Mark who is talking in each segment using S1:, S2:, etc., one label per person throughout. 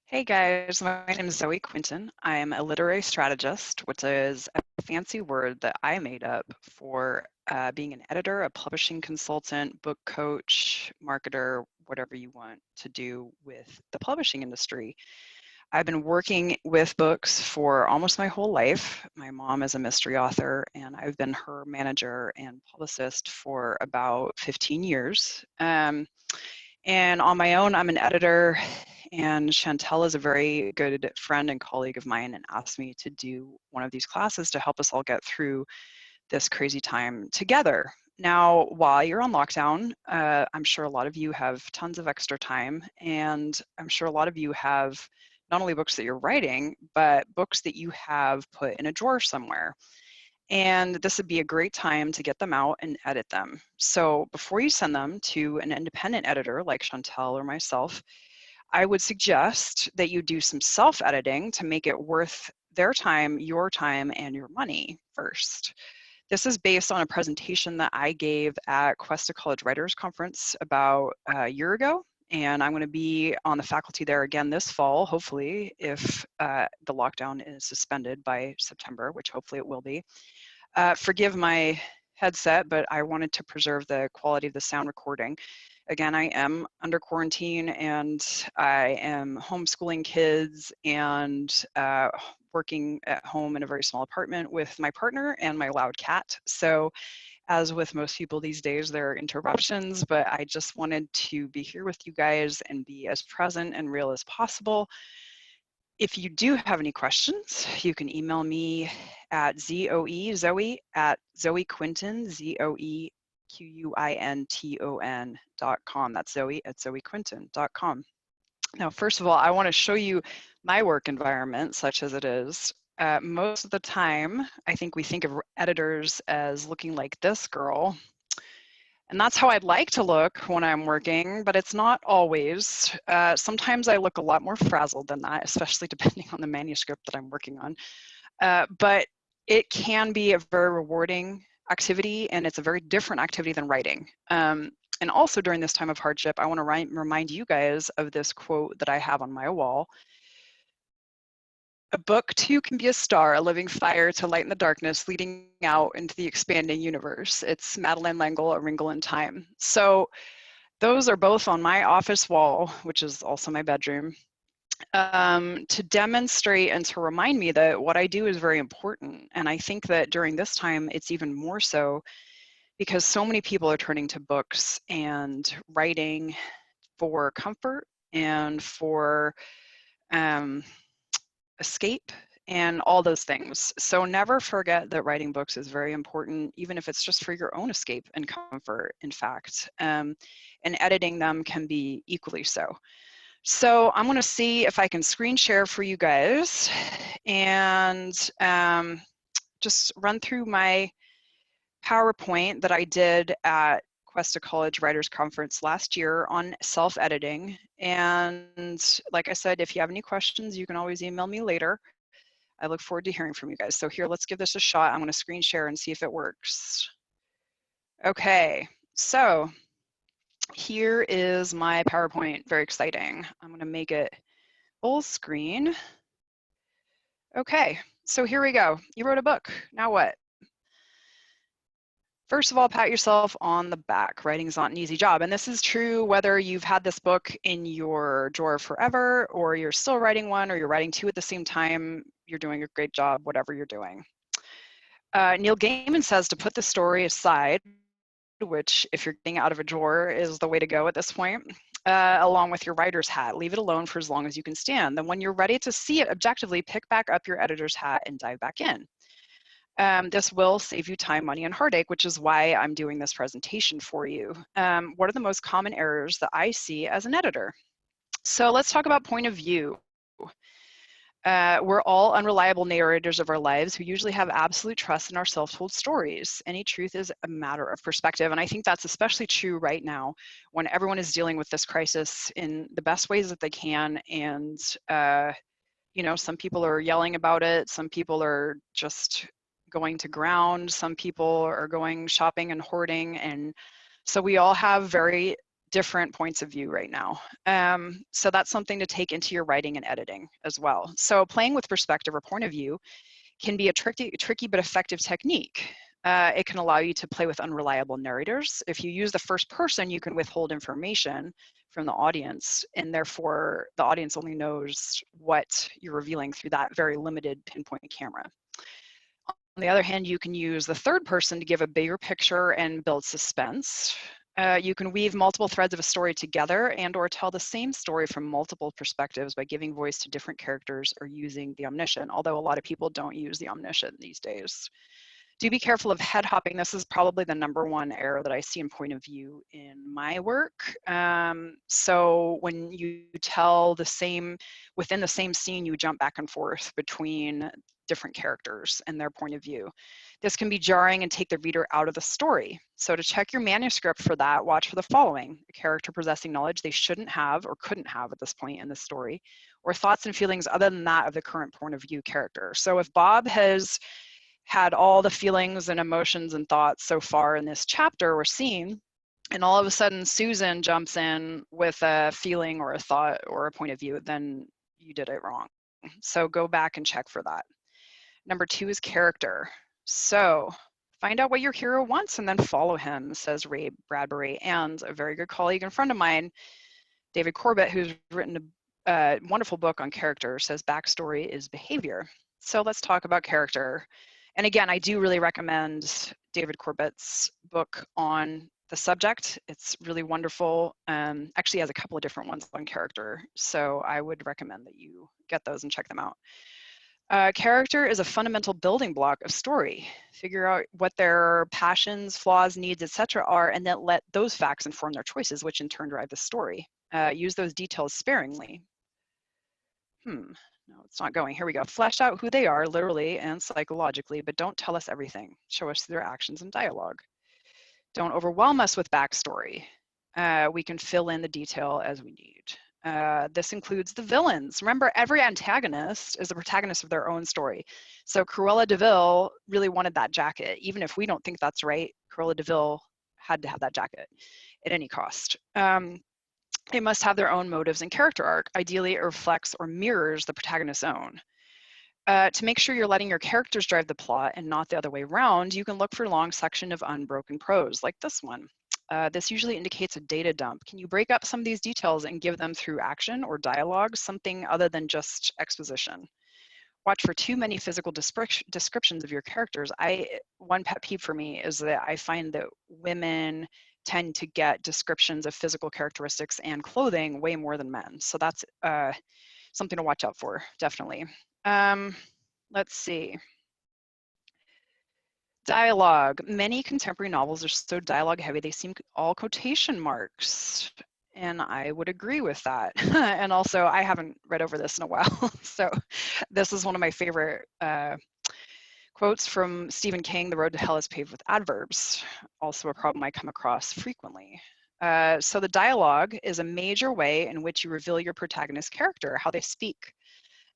S1: Hey guys, my name is Zoe Quinton. I am a literary strategist, which is a fancy word that I made up for being an editor, a publishing consultant, book coach, marketer, whatever you want to do with the publishing industry. I've been working with books for almost my whole life. My mom is a mystery author, and I've been her manager and publicist for about 15 years. And on my own, I'm an editor, and Chantel is a very good friend and colleague of mine and asked me to do one of these classes to help us all get through this crazy time together. Now, while you're on lockdown, I'm sure a lot of you have tons of extra time, and I'm sure a lot of you have not only books that you're writing, but books that you have put in a drawer somewhere. And this would be a great time to get them out and edit them. So before you send them to an independent editor like Chantel or myself, I would suggest that you do some self-editing to make it worth their time, and your money first. This is based on a presentation that I gave at Cuesta College Writers Conference about a year ago. And I'm going to be on the faculty there again this fall, hopefully, if the lockdown is suspended by September, which hopefully it will be. Forgive my headset, but I wanted to preserve the quality of the sound recording. Again, I am under quarantine and I am homeschooling kids and working at home in a very small apartment with my partner and my loud cat. So as with most people these days, there are interruptions, but I just wanted to be here with you guys and be as present and real as possible. If you do have any questions, you can email me at Zoe at Zoe Quinton, ZoeQuinton.com. That's Zoe at ZoeQuinton.com. Now, first of all, I want to show you my work environment, such as it is. Most of the time, I think we think of editors as looking like this girl. And that's how I'd like to look when I'm working, but it's not always. Sometimes I look a lot more frazzled than that, especially depending on the manuscript that I'm working on. But it can be a very rewarding activity, and it's a very different activity than writing. And also during this time of hardship, I want to remind you guys of this quote that I have on my wall. A book too can be a star, a living fire to lighten the darkness, leading out into the expanding universe. It's Madeleine L'Engle, A Wrinkle in Time. So those are both on my office wall, which is also my bedroom, to demonstrate and to remind me that what I do is very important. And I think that during this time, it's even more so because so many people are turning to books and writing for comfort and for escape and all those things. So never forget that writing books is very important, even if it's just for your own escape and comfort, in fact. And editing them can be equally so. So I'm going to see if I can screen share for you guys and just run through my PowerPoint that I did at Cuesta College Writers Conference last year on self-editing. And like I said, if you have any questions, you can always email me later. I look forward to hearing from you guys. So here, let's give this a shot. I'm going to screen share and see if it works. Okay, so here is my PowerPoint. Very exciting. I'm going to make it full screen. Okay, so here we go. You wrote a book. Now what? First of all, pat yourself on the back. Writing is not an easy job. And this is true whether you've had this book in your drawer forever, or you're still writing one, or you're writing two at the same time. You're doing a great job, whatever you're doing. Neil Gaiman says to put the story aside, which if you're getting out of a drawer is the way to go at this point, along with your writer's hat. Leave it alone for as long as you can stand. Then when you're ready to see it objectively, pick back up your editor's hat and dive back in. This will save you time, money, and heartache, which is why I'm doing this presentation for you. What are the most common errors that I see as an editor? So let's talk about point of view. We're all unreliable narrators of our lives who usually have absolute trust in our self-told stories. Any truth is a matter of perspective, and I think that's especially true right now when everyone is dealing with this crisis in the best ways that they can. And you know, some people are yelling about it, some people are just going to ground, some people are going shopping and hoarding, and so we all have very different points of view right now. So that's something to take into your writing and editing as well. So playing with perspective or point of view can be a tricky but effective technique. It can allow you to play with unreliable narrators. If you use the first person, you can withhold information from the audience, and therefore the audience only knows what you're revealing through that very limited pinpoint camera. On the other hand, you can use the third person to give a bigger picture and build suspense. You can weave multiple threads of a story together and or tell the same story from multiple perspectives by giving voice to different characters or using the omniscient, although a lot of people don't use the omniscient these days. Do be careful of head hopping. This is probably the #1 error that I see in point of view in my work. So when you tell the same, within the same scene, you jump back and forth between different characters and their point of view. This can be jarring and take the reader out of the story. So to check your manuscript for that, watch for the following: a character possessing knowledge they shouldn't have or couldn't have at this point in the story, or thoughts and feelings other than that of the current point of view character. So if Bob has had all the feelings and emotions and thoughts so far in this chapter or scene, and all of a sudden Susan jumps in with a feeling or a thought or a point of view, then you did it wrong. So go back and check for that. #2 is character. So find out what your hero wants and then follow him, says Ray Bradbury. And a very good colleague and friend of mine, David Corbett, who's written a wonderful book on character, says backstory is behavior. So let's talk about character. And again, I do really recommend David Corbett's book on the subject. It's really wonderful. Actually has a couple of different ones on character. So I would recommend that you get those and check them out. Character is a fundamental building block of story. Figure out what their passions, flaws, needs, etc. are, and then let those facts inform their choices, which in turn drive the story. Use those details sparingly. No, it's not going. Here we go. Flesh out who they are, literally and psychologically, but don't tell us everything. Show us their actions and dialogue. Don't overwhelm us with backstory. We can fill in the detail as we need. This includes the villains. Remember, every antagonist is the protagonist of their own story. So Cruella de Vil really wanted that jacket. Even if we don't think that's right, Cruella de Vil had to have that jacket at any cost. They must have their own motives and character arc. Ideally, it reflects or mirrors the protagonist's own. To make sure you're letting your characters drive the plot and not the other way around, you can look for a long section of unbroken prose, like this one. This usually indicates a data dump. Can you break up some of these details and give them through action or dialogue, something other than just exposition? Watch for too many physical descriptions of your characters. One pet peeve for me is that I find that women tend to get descriptions of physical characteristics and clothing way more than men. So that's something to watch out for, definitely. Let's see. Dialogue. Many contemporary novels are so dialogue heavy, they seem all quotation marks. And I would agree with that. And also, I haven't read over this in a while. So this is one of my favorite quotes from Stephen King, The Road to Hell is Paved with Adverbs. Also a problem I come across frequently. So the dialogue is a major way in which you reveal your protagonist's character, how they speak.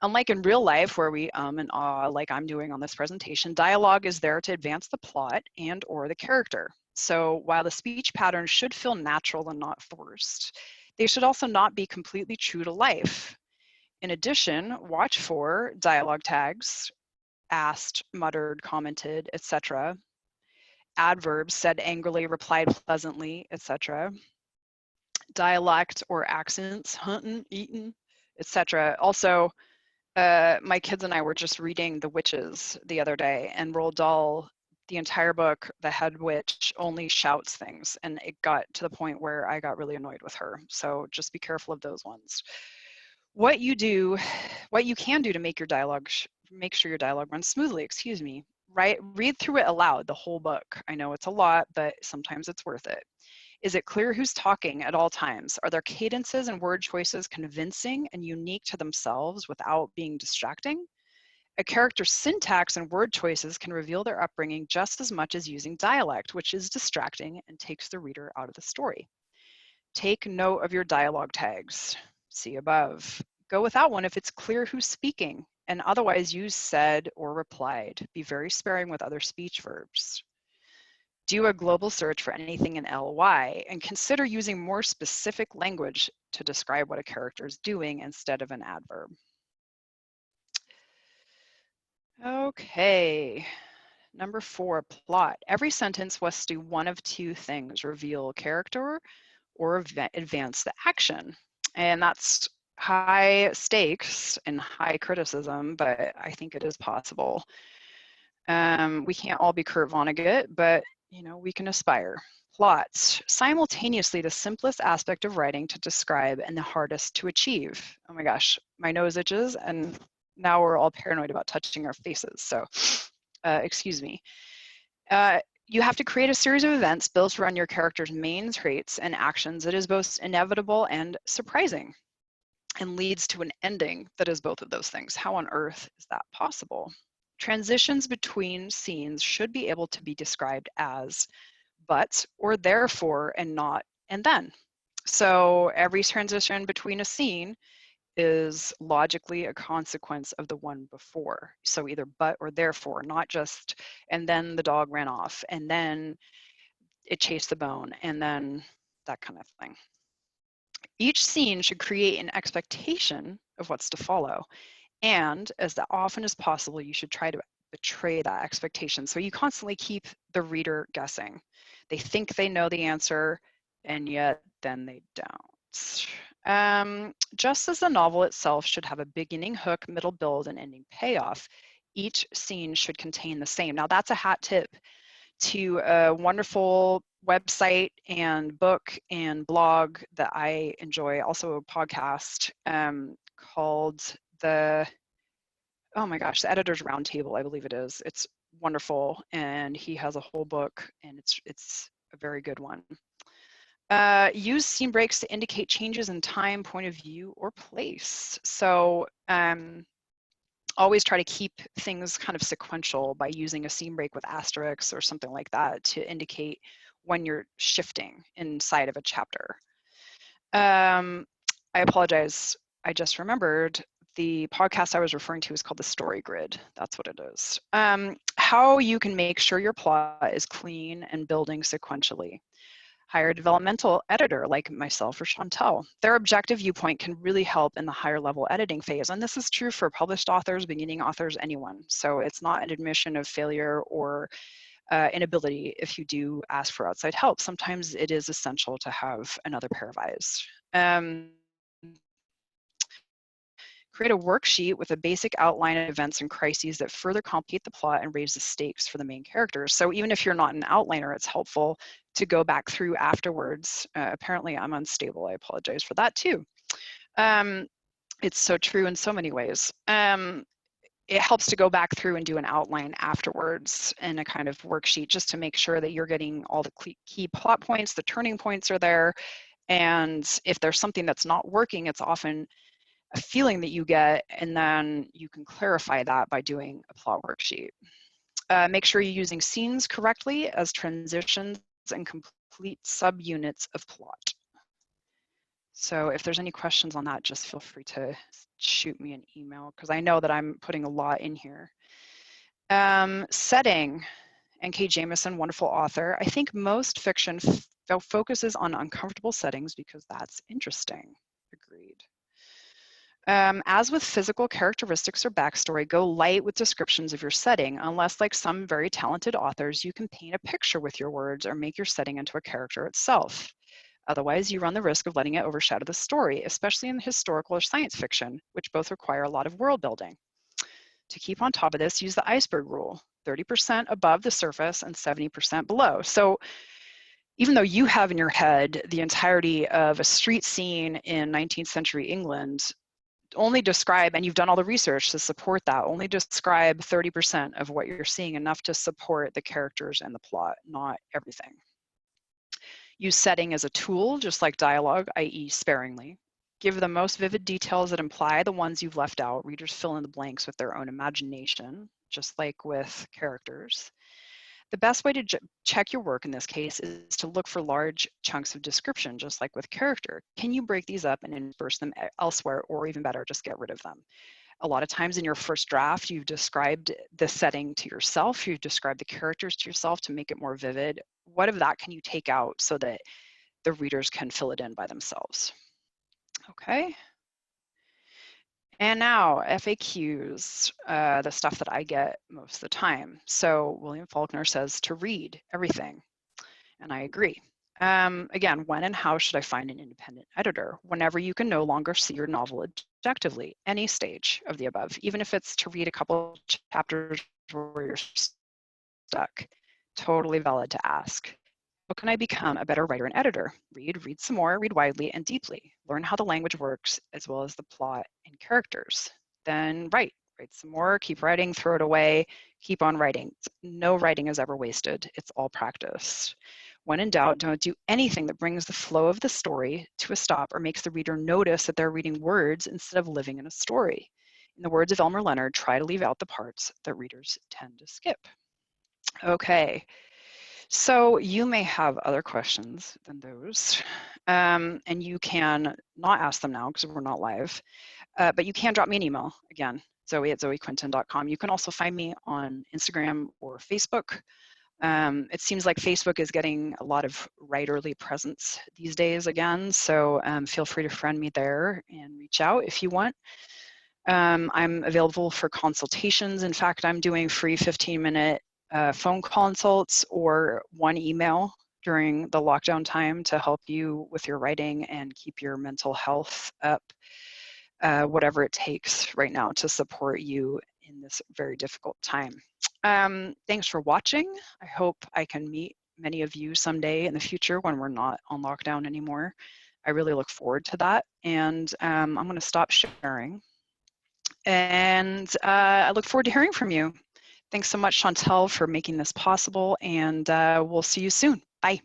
S1: Unlike in real life, where we and ah, like I'm doing on this presentation, dialogue is there to advance the plot and or the character. So while the speech patterns should feel natural and not forced, they should also not be completely true to life. In addition, watch for dialogue tags, asked, muttered, commented, etc. Adverbs, said angrily, replied pleasantly, etc. Dialect or accents, hunting, eating, etc. Also, my kids and I were just reading The Witches the other day, and Roald Dahl, the entire book, the head witch only shouts things, and it got to the point where I got really annoyed with her. So just be careful of those ones. What you can do to make your dialogue, make sure your dialogue runs smoothly, excuse me. Read through it aloud, the whole book. I know it's a lot, but sometimes it's worth it. Is it clear who's talking at all times? Are their cadences and word choices convincing and unique to themselves without being distracting? A character's syntax and word choices can reveal their upbringing just as much as using dialect, which is distracting and takes the reader out of the story. Take note of your dialogue tags. See above. Go without one if it's clear who's speaking, and otherwise use said or replied. Be very sparing with other speech verbs. Do a global search for anything in LY and consider using more specific language to describe what a character is doing instead of an adverb. Okay, number 4, plot. Every sentence must do one of two things: reveal character or advance the action. And that's high stakes and high criticism, but I think it is possible. We can't all be Kurt Vonnegut, but we can aspire. Plots, simultaneously the simplest aspect of writing to describe and the hardest to achieve. Oh my gosh, my nose itches, and now we're all paranoid about touching our faces, so excuse me. You have to create a series of events built around your character's main traits and actions that is both inevitable and surprising, and leads to an ending that is both of those things. How on earth is that possible? Transitions between scenes should be able to be described as but or therefore and not and then. So every transition between a scene is logically a consequence of the one before. So either but or therefore, not just and then the dog ran off and then it chased the bone and then that kind of thing. Each scene should create an expectation of what's to follow. And as often as possible, you should try to betray that expectation. So you constantly keep the reader guessing. They think they know the answer, and yet then they don't. Just as the novel itself should have a beginning hook, middle build, and ending payoff, each scene should contain the same. Now that's a hat tip to a wonderful website and book and blog that I enjoy, also a podcast called the Editor's Roundtable, I believe it is. It's wonderful, and he has a whole book, and it's a very good one. Use scene breaks to indicate changes in time, point of view, or place. So always try to keep things kind of sequential by using a scene break with asterisks or something like that to indicate when you're shifting inside of a chapter. I apologize. I just remembered the podcast I was referring to is called The Story Grid. That's what it is. How you can make sure your plot is clean and building sequentially. Hire a developmental editor like myself or Chantel. Their objective viewpoint can really help in the higher level editing phase. And this is true for published authors, beginning authors, anyone. So it's not an admission of failure or inability if you do ask for outside help. Sometimes it is essential to have another pair of eyes. Create a worksheet with a basic outline of events and crises that further complicate the plot and raise the stakes for the main characters. So even if you're not an outliner, it's helpful to go back through afterwards. Apparently I'm unstable. I apologize for that too. It's so true in so many ways. It helps to go back through and do an outline afterwards in a kind of worksheet just to make sure that you're getting all the key plot points, the turning points are there. And if there's something that's not working, it's often a feeling that you get, and then you can clarify that by doing a plot worksheet. Make sure you're using scenes correctly as transitions and complete subunits of plot. So if there's any questions on that, just feel free to shoot me an email because I know that I'm putting a lot in here. Setting, N.K. Jemisin, wonderful author. I think most fiction focuses on uncomfortable settings because that's interesting. Agreed. As with physical characteristics or backstory, go light with descriptions of your setting, unless like some very talented authors, you can paint a picture with your words or make your setting into a character itself. Otherwise, you run the risk of letting it overshadow the story, especially in historical or science fiction, which both require a lot of world building. To keep on top of this, use the iceberg rule, 30% above the surface and 70% below. So even though you have in your head the entirety of a street scene in 19th century England, only describe, and you've done all the research to support that, only describe 30% of what you're seeing, enough to support the characters and the plot, not everything. Use setting as a tool, just like dialogue, i.e. sparingly. Give the most vivid details that imply the ones you've left out. Readers fill in the blanks with their own imagination, just like with characters. The best way to check your work in this case is to look for large chunks of description, just like with character. Can you break these up and intersperse them elsewhere, or even better, just get rid of them? A lot of times in your first draft, you've described the setting to yourself, you've described the characters to yourself to make it more vivid. what of that can you take out so that the readers can fill it in by themselves? Okay. And now FAQs, the stuff that I get most of the time. So William Faulkner says to read everything, and I agree. Again, when and how should I find an independent editor? Whenever you can no longer see your novel objectively, any stage of the above, even if it's to read a couple chapters where you're stuck, totally valid to ask. How can I become a better writer and editor? Read some more, read widely and deeply. Learn how the language works as well as the plot and characters. Then write some more, keep writing, throw it away, keep on writing. No writing is ever wasted. It's all practice. When in doubt, don't do anything that brings the flow of the story to a stop or makes the reader notice that they're reading words instead of living in a story. In the words of Elmer Leonard, try to leave out the parts that readers tend to skip. Okay. So you may have other questions than those, and you can not ask them now because we're not live, but you can drop me an email, again, zoe@zoequinton.com. You can also find me on Instagram or Facebook. It seems like Facebook is getting a lot of writerly presence these days again, so feel free to friend me there and reach out if you want. I'm available for consultations. In fact, I'm doing free 15-minute phone consults or one email during the lockdown time to help you with your writing and keep your mental health up, whatever it takes right now to support you in this very difficult time. Thanks for watching. I hope I can meet many of you someday in the future when we're not on lockdown anymore. I really look forward to that. And I'm going to stop sharing. And I look forward to hearing from you. Thanks so much, Chantel, for making this possible, and we'll see you soon. Bye.